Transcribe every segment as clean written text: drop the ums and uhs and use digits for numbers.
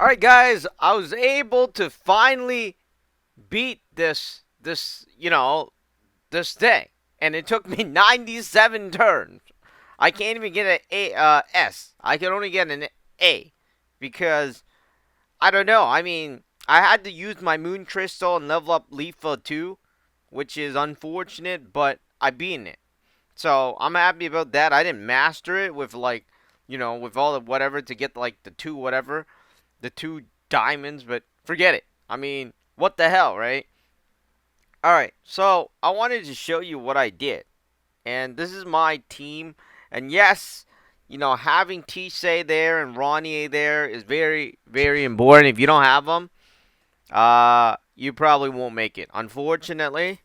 Alright guys, I was able to finally beat this thing. And it took me 97 turns. I can't even get an S. I can only get an A. Because, I don't know, I mean, I had to use my Moon Crystal and level up Leafa too. Which is unfortunate, but I beat it. So, I'm happy about that. I didn't master it with like, with all the whatever to get like the two whatever. The two diamonds, but forget it. I mean, what the hell, right? Alright, so I wanted to show you what I did. And this is my team. And yes, having Tisei there and Ronnie there is very, very important. If you don't have them, you probably won't make it, unfortunately.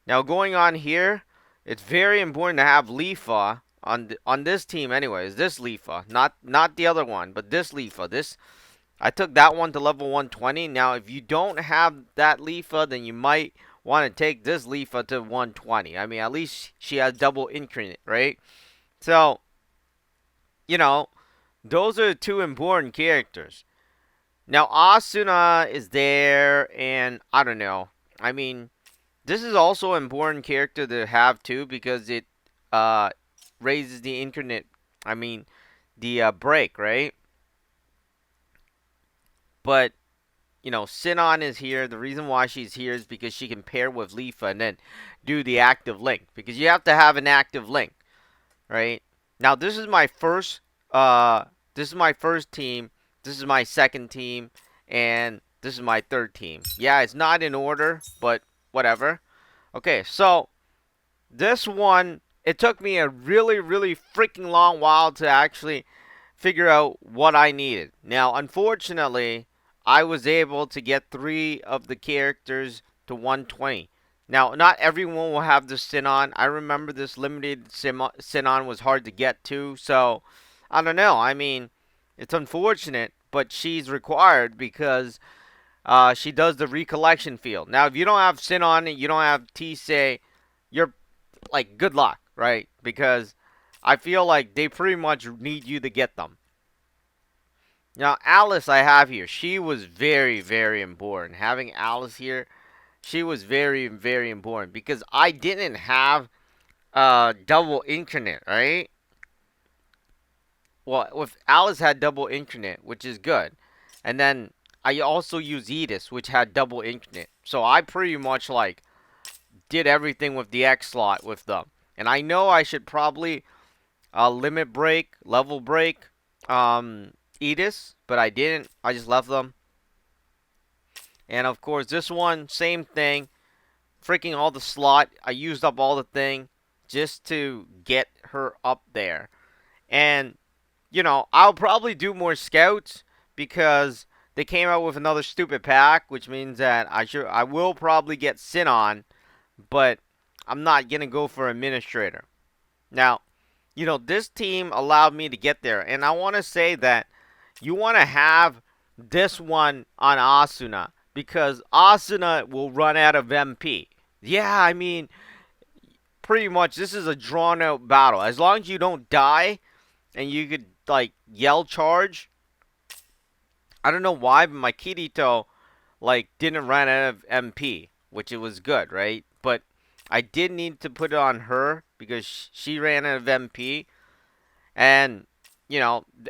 Now, going on here, it's very important to have Leafa on this team anyways. This Leafa, not the other one, but this Leafa. I took that one to level 120. Now, if you don't have that Leafa, then you might want to take this Leafa to 120. I mean, at least she has double incarnate, right? So, you know, those are the two important characters. Now, Asuna is there, and I don't know. I mean, this is also an important character to have too because it uh, raises the incarnate. I mean, the break, right? But Sinon is here. The reason why she's here is because she can pair with Leafa and then do the active link. Because you have to have an active link, right? Now this is my first team. This is my second team, and this is my third team. Yeah, it's not in order, but whatever. Okay, so this one, it took me a really, really freaking long while to actually figure out what I needed. Now, unfortunately, I was able to get 3 of the characters to 120. Now, not everyone will have the Sinon. I remember this limited Sinon was hard to get to, so I don't know. I mean, it's unfortunate, but she's required because she does the recollection field. Now, if you don't have Sinon and you don't have Tisei, you're like good luck, right? Because I feel like they pretty much need you to get them. Now, Alice I have here. She was very, very important. Having Alice here, she was very, very important. Because I didn't have double incarnate, right? Well, with Alice had double incarnate, which is good. And then I also use Edis, which had double incarnate. So I pretty much, like, did everything with the X slot with them. And I know I should probably limit break, level break, Edis, but I didn't. I just left them. And of course, this one, same thing. Freaking all the slot. I used up all the thing just to get her up there. And, I'll probably do more scouts because they came out with another stupid pack, which means that I will probably get Sinon, but I'm not going to go for administrator. Now, this team allowed me to get there. And I want to say that you want to have this one on Asuna because Asuna will run out of MP. Yeah, I mean, pretty much this is a drawn out battle. As long as you don't die and you could, like, yell charge. I don't know why, but my Kirito, like, didn't run out of MP, which it was good, right? But I did need to put it on her because she ran out of MP. And,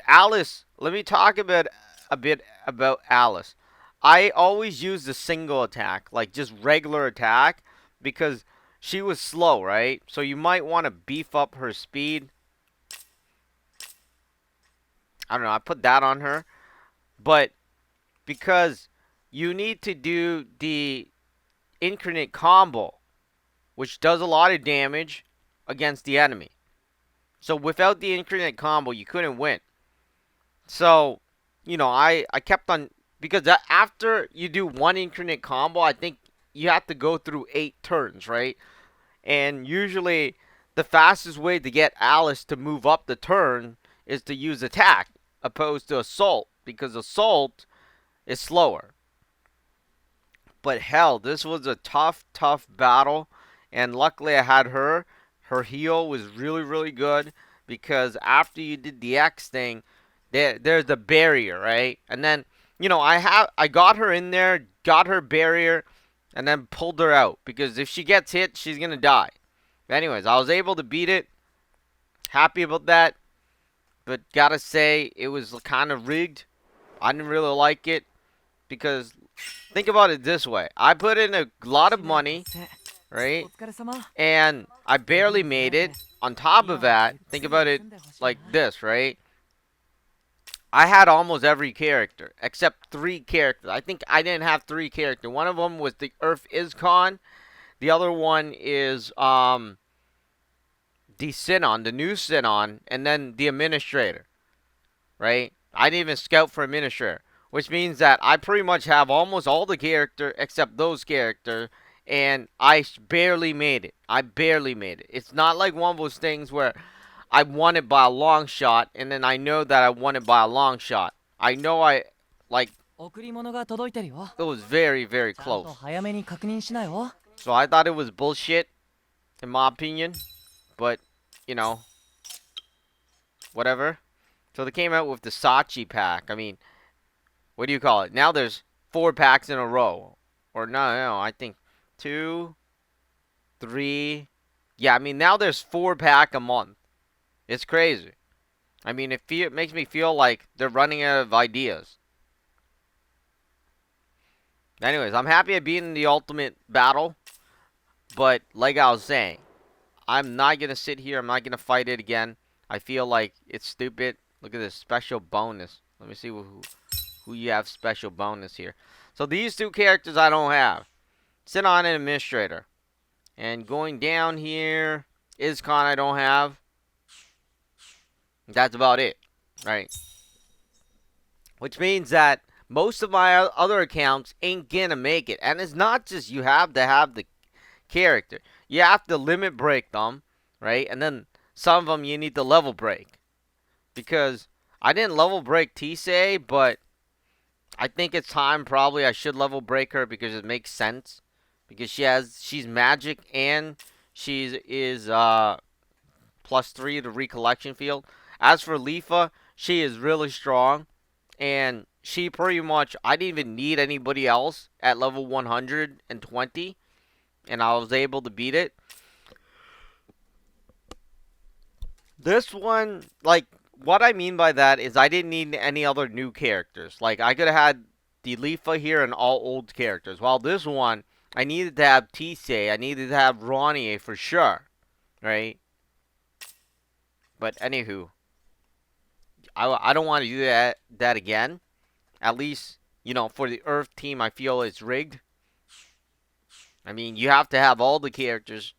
Alice, let me talk about a bit about Alice. I always use the single attack, like just regular attack, because she was slow, right? So you might want to beef up her speed. I don't know, I put that on her. But because you need to do the incarnate combo, which does a lot of damage against the enemy. So without the incarnate combo, you couldn't win. So, I kept on, because after you do one incarnate combo, I think you have to go through 8 turns, right? And usually the fastest way to get Alice to move up the turn is to use attack opposed to assault, because assault is slower. But hell, this was a tough, tough battle. And luckily I had her. Her heal was really, really good. Because after you did the X thing, there's a barrier, right? And then I got her in there, got her barrier, and then pulled her out because if she gets hit, she's gonna die. But anyways, I was able to beat it. Happy about that, but gotta say it was kind of rigged. I didn't really like it because think about it this way: I put in a lot of money, right? And I barely made it. On top of that, think about it like this, right? I had almost every character except 3 characters. I think I didn't have 3 characters. One of them was the Earth Iscon. The other one is the Sinon, the new Sinon, and then the Administrator, right? I didn't even scout for Administrator, which means that I pretty much have almost all the character except those characters, and I barely made it. I barely made it. It's not like one of those things where I won it by a long shot, and then I know that I won it by a long shot. I know like, it was very, very close. So I thought it was bullshit, in my opinion. But, you know, whatever. So they came out with the Sachi pack. I mean, what do you call it? Now there's 4 packs in a row. Or no, I think 2, 3. Yeah, I mean, now there's 4 pack a month. It's crazy. I mean, it makes me feel like they're running out of ideas. Anyways, I'm happy I beat in the ultimate battle. But, like I was saying, I'm not going to sit here. I'm not going to fight it again. I feel like it's stupid. Look at this special bonus. Let me see who you have special bonus here. So these 2 characters I don't have. Sinon and Administrator. And going down here, Iscon I don't have. That's about it. Right? Which means that most of my other accounts ain't going to make it. And it's not just you have to have the character. You have to limit break them. Right? And then some of them you need to level break. Because I didn't level break Tisei, but I think it's time probably I should level break her because it makes sense. Because she's magic and she is +3 to recollection field. As for Lifa, she is really strong. And she pretty much, I didn't even need anybody else at level 120. And I was able to beat it. This one, like, what I mean by that is I didn't need any other new characters. Like, I could have had the Lifa here and all old characters. While this one, I needed to have Tisei. I needed to have Ronnie for sure. Right? But anywho, I don't want to do that again. At least, for the Earth team, I feel it's rigged. I mean, you have to have all the characters.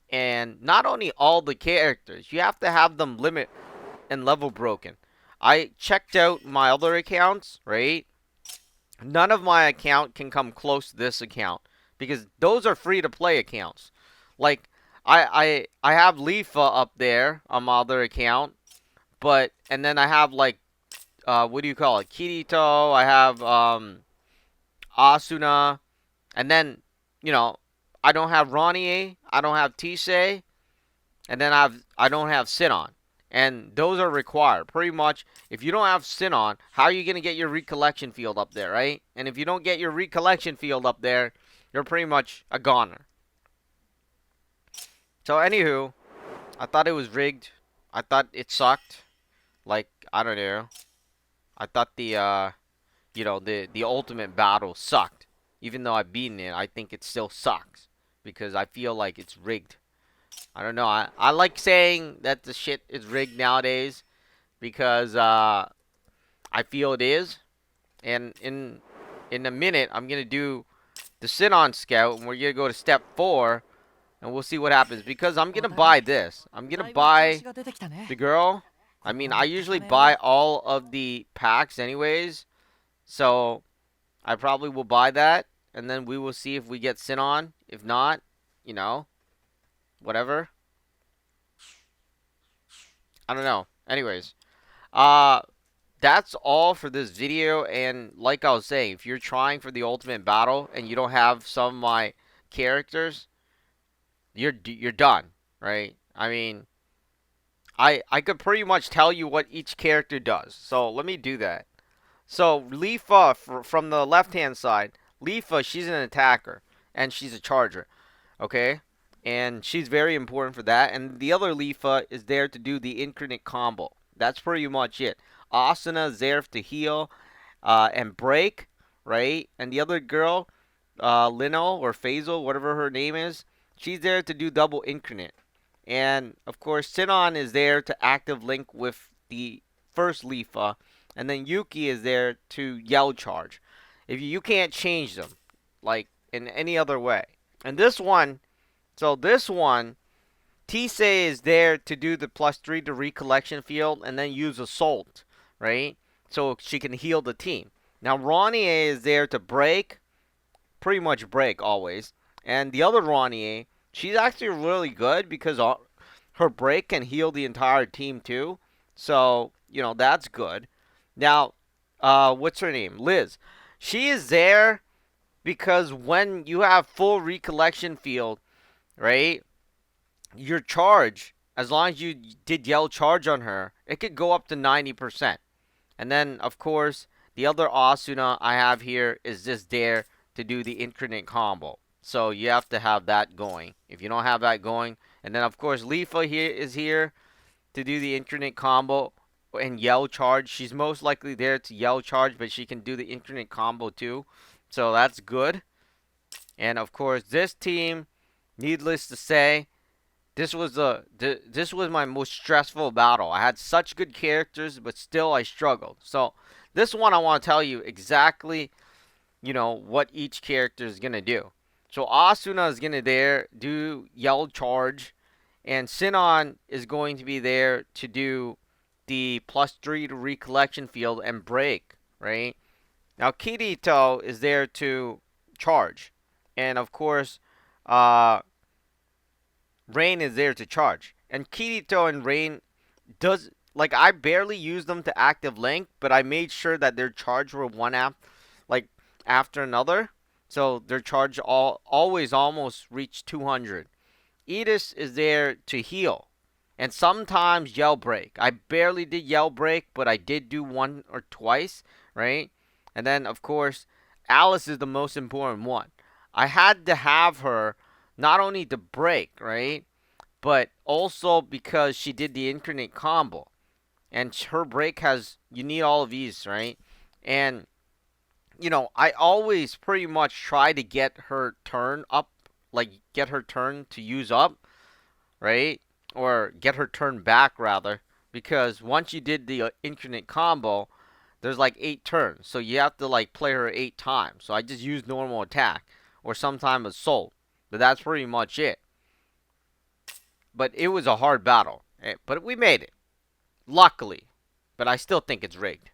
And not only all the characters, you have to have them limit and level broken. I checked out my other accounts, right? None of my account can come close to this account because those are free to play accounts. Like I have Lifa up there on my other account, and then I have like what do you call it? Kirito, I have Asuna, and then I don't have Ronnie, I don't have Tisei, and then I don't have Sinon. And those are required. Pretty much, if you don't have Sinon, how are you going to get your recollection field up there, right? And if you don't get your recollection field up there, you're pretty much a goner. So, anywho, I thought it was rigged. I thought it sucked. Like, I don't know. I thought the ultimate battle sucked. Even though I've beaten it, I think it still sucks. Because I feel like it's rigged. I don't know. I like saying that the shit is rigged nowadays because I feel it is. And in a minute, I'm gonna do the Sinon Scout, and we're gonna go to step 4, and we'll see what happens. Because I'm gonna buy this. I'm gonna buy the girl. I mean, I usually buy all of the packs anyways, so I probably will buy that, and then we will see if we get Sinon. If not, whatever. I don't know. Anyways, that's all for this video. And like I was saying, if you're trying for the ultimate battle and you don't have some of my characters, you're done, right? I mean, I could pretty much tell you what each character does. So let me do that. So Leafa from the left hand side, Leafa, she's an attacker and she's a charger. Okay, and she's very important for that. And the other Leafa is there to do the infinite combo. That's pretty much it. Asuna is there to heal and break, right? And the other girl, Lino or Faisal, whatever her name is, she's there to do double incarnate. And of course, Sinon is there to active link with the first Leafa, and then Yuki is there to yell charge. If you can't change them, like in any other way. And this one, Tisei is there to do the +3 to recollection field and then use assault, right? So she can heal the team. Now Ronnie is there to break, pretty much break always. And the other Ronnie, she's actually really good because her break can heal the entire team too. So, that's good. Now, what's her name? Liz. She is there because when you have full recollection field, right? Your charge, as long as you did yell charge on her, it could go up to 90%. And then, of course, the other Asuna I have here is just there to do the infinite combo. So you have to have that going. If you don't have that going, and then of course Leafa here is here to do the infinite combo and yell charge. She's most likely there to yell charge, but she can do the infinite combo too. So that's good. And of course, this team, needless to say, this was my most stressful battle. I had such good characters, but still I struggled. So this one I want to tell you exactly, what each character is gonna do. So Asuna is gonna there do yell charge, and Sinon is going to be there to do the +3 to recollection field and break. Right now, Kirito is there to charge, and of course, uh, Rain is there to charge. And Kirito and Rain does like I barely use them to active link, but I made sure that their charge were one like after another. So their charge always almost reach 200. Edis is there to heal. And sometimes yell break. I barely did yell break, but I did do one or twice, right? And then of course, Alice is the most important one. I had to have her not only to break, right? But also because she did the infinite combo. And her break has, you need all of these, right? And, I always pretty much try to get her turn up, like get her turn to use up, right? Or get her turn back, rather. Because once you did the infinite combo, there's like 8 turns. So you have to like play her 8 times. So I just use normal attack. Or sometimes assault. But that's pretty much it. But it was a hard battle. But we made it. Luckily. But I still think it's rigged.